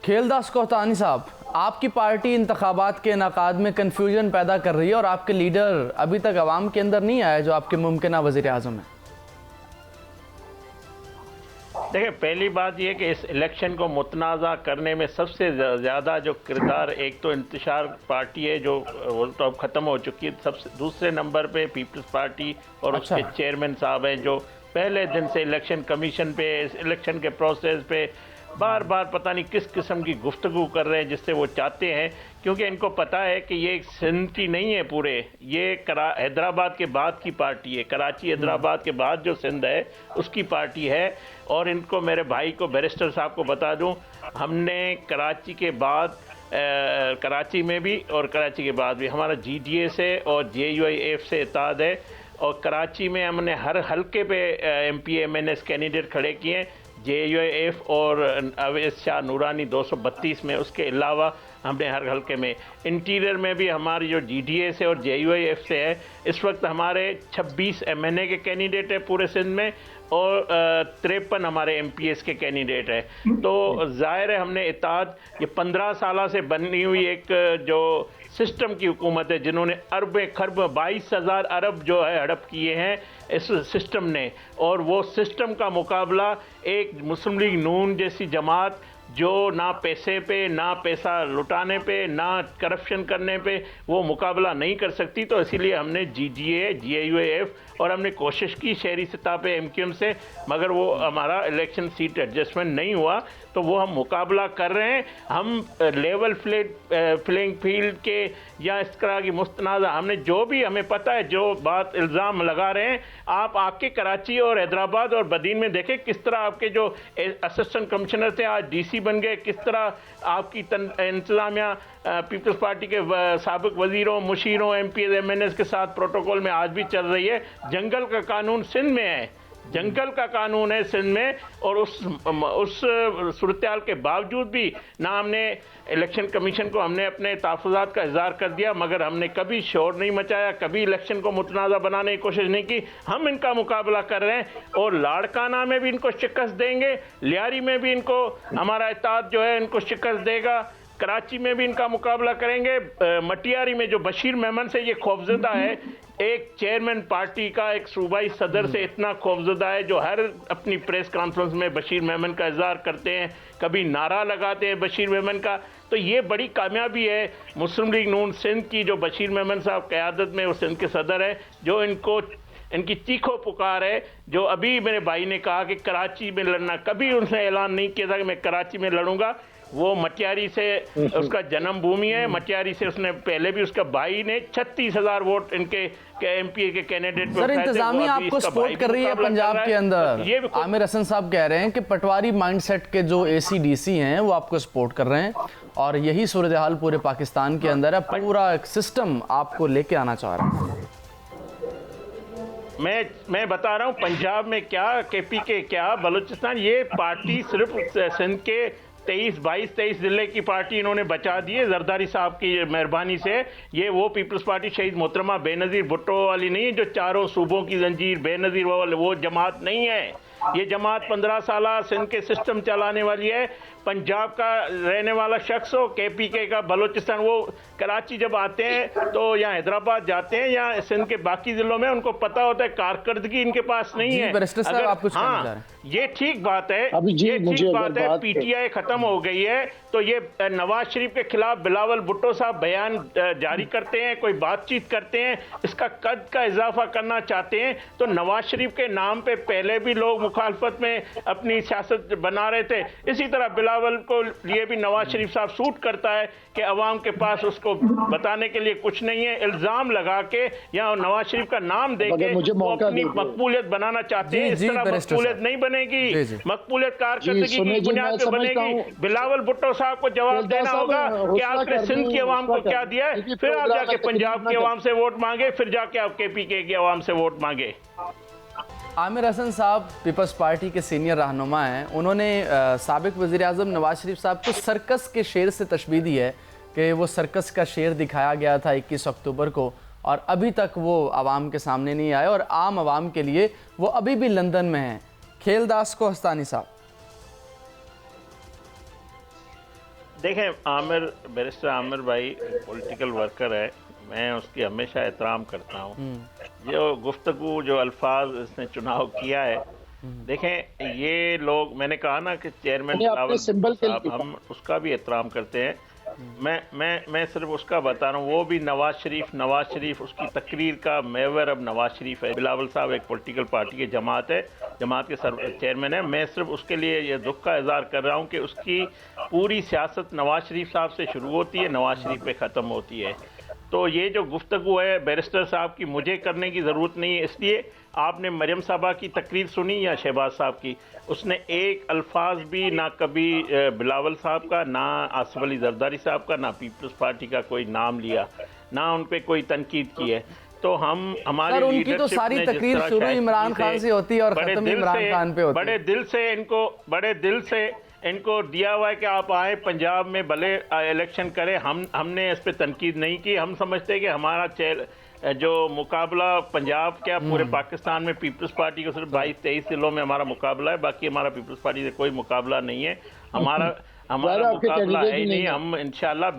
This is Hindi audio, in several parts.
खेलदास कोहतानी साहब, आपकी पार्टी इंतखाबात के इनेकाद में कन्फ्यूजन पैदा कर रही है और आपके लीडर अभी तक अवाम के अंदर नहीं आए जो आपके मुमकिन वज़ीर आज़म है। देखिए, पहली बात यह कि इस इलेक्शन को मुतनाज़ा करने में सबसे ज़्यादा जो किरदार, एक तो इंतशार पार्टी है जो वो तो अब ख़त्म हो चुकी है, सबसे दूसरे नंबर पे पीपल्स पार्टी और उसके चेयरमैन साहब हैं जो पहले दिन से इलेक्शन कमीशन पे, इस इलेक्शन के प्रोसेस पे बार बार पता नहीं किस किस्म की गुफ्तगू कर रहे हैं जिससे वो चाहते हैं, क्योंकि इनको पता है कि ये एक सिंध की नहीं है पूरे, ये हैदराबाद के बाद की पार्टी है, कराची हैदराबाद के बाद जो सिंध है उसकी पार्टी है। और इनको, मेरे भाई को, बैरिस्टर साहब को बता दूं, हमने कराची के बाद कराची में भी और कराची के बाद भी हमारा GDA से और JUIF से इत्तेहाद है, और कराची में हमने हर हलके पे MP MNS कैंडिडेट खड़े किए हैं, JUIF और अवैस शाह नूरानी 232 में, उसके अलावा हमने हर हल्के में, इंटीरियर में भी हमारी जो GDA से और JUIF से है, इस वक्त हमारे 26 MNA के कैंडिडेट है पूरे सिंध में और 53 हमारे MPS के कैंडिडेट है। तो ज़ाहिर है हमने इत्तेहाद, ये 15 साल से बनी हुई एक जो सिस्टम की हुकूमत है, जिन्होंने अरबे खरब 22,000 अरब जो है हड़प किए हैं इस सिस्टम ने, और वो सिस्टम का मुकाबला एक मुस्लिम लीग नून जैसी जमात जो ना पैसे पे, ना पैसा लुटाने पे, ना करप्शन करने पे वो मुकाबला नहीं कर सकती। तो इसीलिए हमने GDA, JUIF और हमने कोशिश की शहरी सतह पे MQM से, मगर वो हमारा इलेक्शन सीट एडजस्टमेंट नहीं हुआ, तो वो हम मुकाबला कर रहे हैं। हम लेवल प्लेइंग फील्ड के या इस तरह की मुस्तनाज़ा, हमने जो भी, हमें पता है जो बात इल्ज़ाम लगा रहे हैं, आप आके कराची और हैदराबाद और बदीन में देखें किस तरह आपके जो असिस्टेंट कमिश्नर थे आज DC बन गए, किस तरह आपकी इंतज़ामिया पीपल्स पार्टी के साबिक वज़ीरों, मुशीरों, MPs MNS के साथ प्रोटोकॉल में आज भी चल रही है। जंगल का कानून सिंध में है, जंगल का कानून है सिंध में, और उस सूरत हाल के बावजूद भी ना हमने इलेक्शन कमीशन को हमने अपने तहफ़्फ़ुज़ात का इज़हार कर दिया, मगर हमने कभी शोर नहीं मचाया, कभी इलेक्शन को मुतनाज़ा बनाने की कोशिश नहीं की। हम इनका मुकाबला कर रहे हैं और लाड़काना में भी इनको शिकस्त देंगे, लियारी में भी इनको हमारा इत्तेहाद जो है इनको शिकस्त देगा, कराची में भी इनका मुकाबला करेंगे। मटियारी में जो बशीर मेमन से ये खौफजदा है, एक चेयरमैन पार्टी का एक सूबाई सदर से इतना खौफजदा है जो हर अपनी प्रेस कॉन्फ्रेंस में बशीर मेमन का इज़हार करते हैं, कभी नारा लगाते हैं बशीर मेमन का। तो ये बड़ी कामयाबी है मुस्लिम लीग नून सिंध की, जो बशीर मेमन साहब क़यादत में वो सिंध के सदर है, जो इनकी चीखो पुकार है। जो अभी मेरे भाई ने कहा कि कराची में लड़ना, कभी उनसे ऐलान नहीं किया था कि मैं कराची में लड़ूंगा। वो मटियारी से उसका जन्मभूमि है, मटियारी से उसने पहले भी, उसका भाई ने 36,000 वोट इनके MPA के कैंडिडेट पे। सर, इंतजामिया आपको सपोर्ट कर रही है पंजाब के अंदर। आमिर हसन साहब कह रहे हैं कि पटवारी माइंडसेट के जो ACDC हैं वो आपको सपोर्ट कर रहे हैं, और यही सूरत हाल पूरे पाकिस्तान के अंदर है, पूरा सिस्टम आपको लेके आना चाह रहा है। मैं बता रहा हूँ पंजाब में क्या, KPK क्या, बलूचिस्तान, ये पार्टी सिर्फ सिंध के 23 ज़िले की पार्टी इन्होंने बचा दी है जरदारी साहब की मेहरबानी से। ये वो पीपल्स पार्टी शहीद मोहतरमा बेनज़ीर भुट्टो वाली नहीं है जो चारों सूबों की जंजीर, बेनज़ीर वो जमात नहीं है। ये जमात 15 साल सिंध के सिस्टम चलाने वाली है। पंजाब का रहने वाला शख्स हो, KPK का, बलूचिस्तान, वो कराची जब आते हैं तो या हैदराबाद जाते हैं या सिंध के बाकी ज़िलों में, उनको पता होता है कारकर्दगी इनके पास नहीं है। अगर आप कुछ हाँ, ये ठीक बात है, ये ठीक बात है, PTI ख़त्म हो गई है, तो ये नवाज शरीफ के खिलाफ बिलावल भुट्टो साहब बयान जारी करते हैं, कोई बातचीत करते हैं, इसका कद का इजाफा करना चाहते हैं। तो नवाज शरीफ के नाम पे पहले भी लोग मुखालफत में अपनी सियासत बना रहे थे, इसी तरह बिलावल को लिए भी नवाज शरीफ साहब सूट करता है कि अवाम के पास उसको बताने के लिए कुछ नहीं है। इल्ज़ाम लगा के या नवाज शरीफ का नाम दे के वो अपनी मकबूलियत बनाना चाहते हैं। इस तरह मकबूलियत नहीं बनेगी, मकबूलियत कारकर्दगी की बुनियाद पे बनेगी। बिलावल भुट्टो साहब को जवाब देना होगा कि आपने सिंध की अवाम को क्या दिया है, फिर आप जाके पंजाब की अवाम से वोट मांगे, फिर जाके आप KPK की अवाम से वोट मांगे। आमिर हसन साहब पीपल्स पार्टी के सीनियर रहनुमा हैं, उन्होंने साबिक वज़ीर आज़म नवाज शरीफ साहब को सर्कस के शेर से तशबीह दी है कि वो सर्कस का शेर दिखाया गया था 21 अक्टूबर को, और अभी तक वो आवाम के सामने नहीं आए, और आम आवाम के लिए वो अभी भी लंदन में हैं। खेलदास कोहतानी साहब। देखें, बैरिस्टर आमिर भाई पॉलिटिकल वर्कर है, मैं उसकी हमेशा एहतराम करता हूँ। जो गुफ्तगू, जो अल्फाज इसने चुनाव किया है, देखें ये लोग, मैंने कहा ना कि चेयरमैन बिलावल साहब, हम उसका भी एहतराम करते हैं। मैं सिर्फ उसका बता रहा हूँ, वो भी नवाज शरीफ उसकी तकरीर का मेवर अब नवाज शरीफ है। बिलावल साहब एक पॉलिटिकल पार्टी की जमात है, जमात के चेयरमैन है। मैं सिर्फ उसके लिए ये दुख का इजहार कर रहा हूँ कि उसकी पूरी सियासत नवाज शरीफ साहब से शुरू होती है, नवाज शरीफ पे ख़त्म होती है। तो ये जो गुफ्तगू है बैरिस्टर साहब की, मुझे करने की ज़रूरत नहीं है। इसलिए आपने मरियम साहबा की तकरीर सुनी या शहबाज साहब की, उसने एक अल्फाज भी ना कभी बिलावल साहब का, ना आसिफ अली जरदारी साहब का, ना पीपल्स पार्टी का कोई नाम लिया, ना उन पे कोई तनकीद की है। तो हम हमारी उनकी तो सारी तकरीर शुरू इमरान खान से होती है और खत्म इमरान खान पे होती है। बड़े दिल से इनको दिया हुआ है कि आप आए पंजाब में, भले इलेक्शन करें। हमने इस पे तनकीद नहीं की। हम समझते हैं कि हमारा जो मुकाबला पंजाब क्या पूरे पाकिस्तान में पीपल्स पार्टी को सिर्फ 22-23 जिलों में हमारा मुकाबला है, बाकी हमारा पीपल्स पार्टी से कोई मुकाबला नहीं है। हमारा मुकाबला है ही नहीं। हम इंशाल्लाह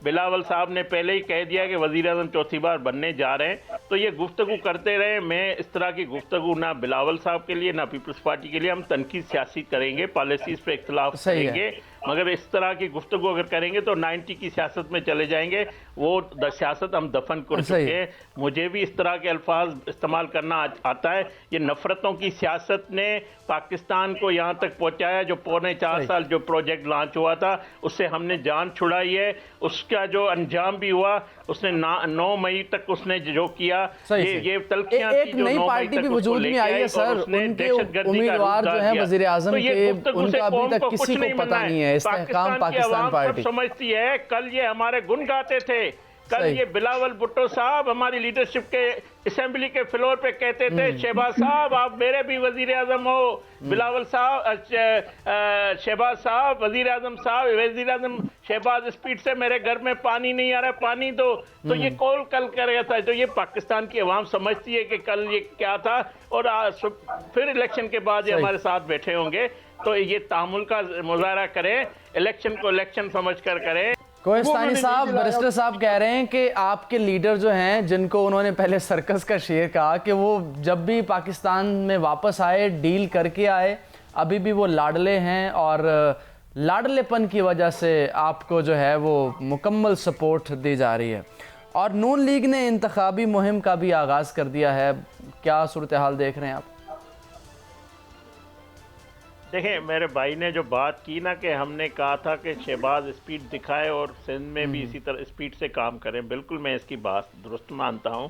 बिलावल साहब ने पहले ही कह दिया कि वज़ीर आज़म चौथी बार बनने जा रहे हैं, तो ये गुफ्तगू करते रहे। मैं इस तरह की गुफ्तगू ना बिलावल साहब के लिए, ना पीपल्स पार्टी के लिए। हम तनकीद सियासी करेंगे, पॉलिसीज पे इख्तिलाफ करेंगे, मगर इस तरह की गुफ्तगू अगर करेंगे तो 90 की सियासत में चले जाएंगे। वो सियासत हम दफन कर चुके हैं। मुझे भी इस तरह के अल्फाज इस्तेमाल करना आता है। ये नफरतों की सियासत ने पाकिस्तान को यहाँ तक पहुँचाया। जो पौने 4 साल जो प्रोजेक्ट लॉन्च हुआ था, उससे हमने जान छुड़ाई है। उसका जो अंजाम भी हुआ, उसने 9 मई तक उसने जो किया, ये तलखियां एक नई पार्टी भी वजूद में आई है सर। उनके उम्मीदवार जो है वज़ीर आज़म के, उनका अभी तक किसी को पता नहीं है। इस्तेहकाम पाकिस्तान पार्टी समझती है। कल ये हमारे गुण गाते थे, कल ये बिलावल भुट्टो साहब हमारी लीडरशिप के असेंबली के फ्लोर पे कहते थे, शहबाज साहब आप मेरे भी वजीर आजम हो। बिलावल साहब, शहबाज साहब, वजीर आजम शहबाज स्पीड से मेरे घर में पानी नहीं आ रहा, पानी दो। तो ये कॉल कल करेगा था। तो ये पाकिस्तान की अवाम समझती है कि कल ये क्या था, और फिर इलेक्शन के बाद ये हमारे साथ बैठे होंगे। तो ये तामुल का मुजाहरा करें, इलेक्शन को इलेक्शन समझ कर करें। कोहिस्तानी साहब, बैरिस्टर साहब कह रहे हैं कि आपके लीडर जो हैं, जिनको उन्होंने पहले सर्कस का शेर कहा, कि वो जब भी पाकिस्तान में वापस आए डील करके आए, अभी भी वो लाडले हैं और लाडलेपन की वजह से आपको जो है वो मुकम्मल सपोर्ट दी जा रही है। और नून लीग ने इंतखाबी मुहिम का भी आगाज़ कर दिया है। क्या सूरत हाल देख रहे हैं आप? देखें, मेरे भाई ने जो बात की ना कि हमने कहा था कि शहबाज स्पीड दिखाए और सिंध में भी इसी तरह स्पीड से काम करें, बिल्कुल मैं इसकी बात दुरुस्त मानता हूं।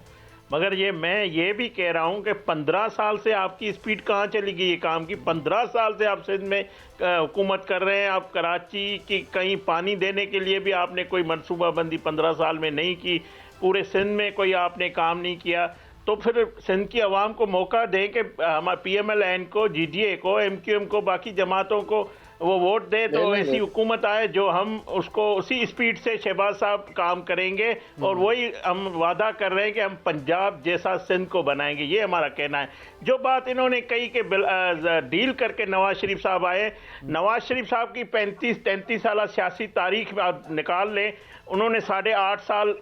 मगर मैं ये भी कह रहा हूं कि 15 साल से आपकी स्पीड कहाँ चली गई ये काम की। 15 साल से आप सिंध में हुकूमत कर रहे हैं। आप कराची की कहीं पानी देने के लिए भी आपने कोई मनसूबाबंदी 15 साल में नहीं की। पूरे सिंध में कोई आपने काम नहीं किया। तो फिर सिंध की आवाम को मौका दें कि हमारे PMLN को, GDA को, MQM को, बाकी जमातों को वो वोट दे, तो ऐसी हुकूमत आए जो हम उसको उसी स्पीड से शहबाज साहब काम करेंगे। और वही हम वादा कर रहे हैं कि हम पंजाब जैसा सिंध को बनाएंगे। ये हमारा कहना है। जो बात इन्होंने कही कि डील करके नवाज शरीफ साहब आए, नवाज शरीफ साहब की 35-33 साल सियासी तारीख आप निकाल लें। उन्होंने 8.5 साल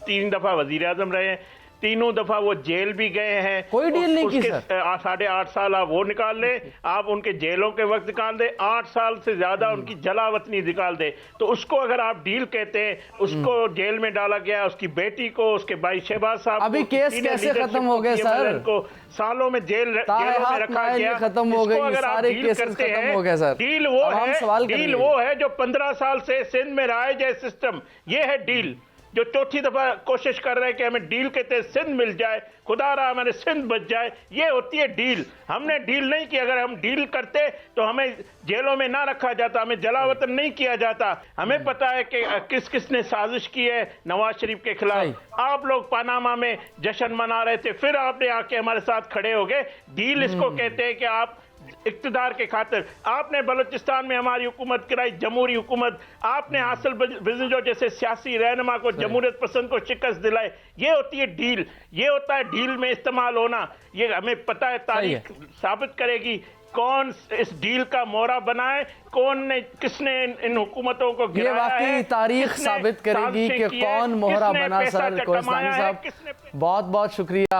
3 दफ़ा वज़ीर आज़म रहे हैं, 3 दफा वो जेल भी गए हैं। कोई डील नहीं की सर। 8.5 साल आप वो निकाल लें, आप उनके जेलों के वक्त निकाल दें, 8 साल से ज्यादा उनकी जलावतनी निकाल दें, तो उसको अगर आप डील कहते हैं, उसको जेल में डाला गया, उसकी बेटी को, उसके भाई शहबाज साहब, अभी केस कैसे खत्म हो गए सर? को सालों में जेलों में रखा गया, खत्म हो गए, सारे केसेस खत्म हो गए सर। डील वो है जो 15 साल से सिंध में रहा है जय सिस्टम, ये है डील। जो चौथी दफा कोशिश कर रहे हैं कि हमें डील कहते हैं सिंध मिल जाए, खुदा रहा हमारे सिंध बच जाए, ये होती है डील। हमने डील नहीं की। अगर हम डील करते तो हमें जेलों में ना रखा जाता, हमें जलावतन नहीं किया जाता। हमें पता है कि किस किस ने साजिश की है नवाज शरीफ के खिलाफ। आप लोग पनामा में जश्न मना रहे थे, फिर आपने आके हमारे साथ खड़े हो गए। डील इसको कहते हैं कि आप इक्तदार के खातिर आपने बलूचिस्तान में हमारी हुकूमत कराई, जमहूरी हुकूमत। आपने हासिल बिजनजो जैसे सियासी रहनुमा को, जमहूरियत पसंद को शिकस्त दिलाई। ये होती है डील। ये होता है डील में इस्तेमाल होना। ये हमें पता है, तारीख साबित करेगी कौन इस डील का मोहरा बनाए, कौन ने, किसने इन हुकूमतों को ये गिराया वाकई है, तारीख किसने साबित करेगी साजिशें कि की है, कौन मोहरा किसने बना। पैसा सर कोहिस्तानी कमाया है, साहब किसने बहुत बहुत शुक्रिया।